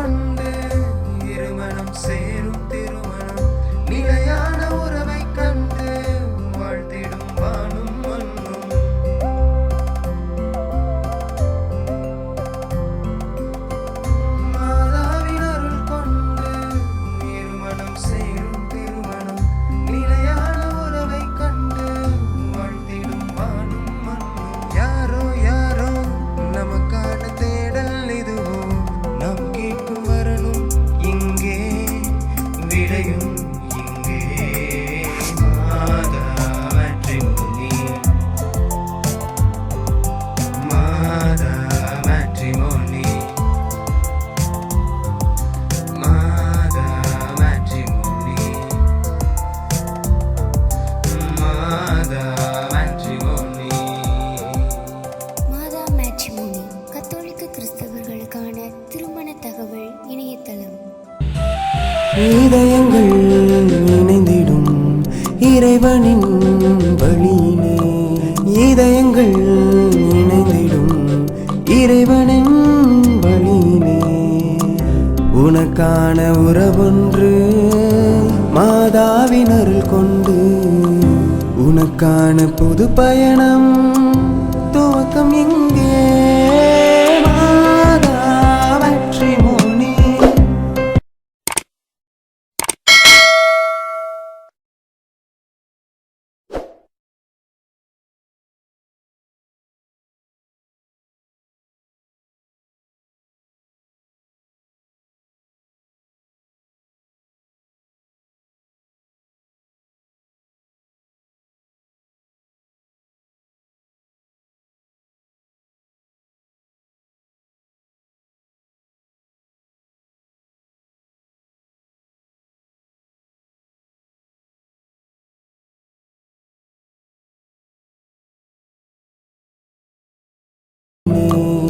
கொண்டு இருமணம் சேரும் திருமணம் நிலையான உறவை கண்டு வாழ்த்திடும் வானும் மண்ணும். மாதாவின் அருள் கொண்டு இருமணம் சேரும் திருமணம் நிலையான உறவை கண்டு வாழ்த்திடும் வானும் மண்ணும். யாரோ யாரோ நமக்கான தேடல் இதுவோ, நாம் கேட்கும் வரணும் இங்கே, விடையும் இங்கே. மாதா மேட்ரிமோனி, மாதா மேட்ரிமோனி, மாதா மேட்ரிமோனி, மாதா மேட்ரிமோனி. மாதா மேட்ரிமோனி கத்தோலிக்க கிறிஸ்தவர்களுக்கான திருமண தகவல் இணையதளம். இதயங்கள் இணைந்திடும் இறைவனின் வழியிலே, இதயங்கள் இணைந்திடும் இறைவனின் வழியிலே. உனக்கான உறவொன்று மாதாவின் அருள் கொண்டு, உனக்கான புது பயணம் துவக்கம்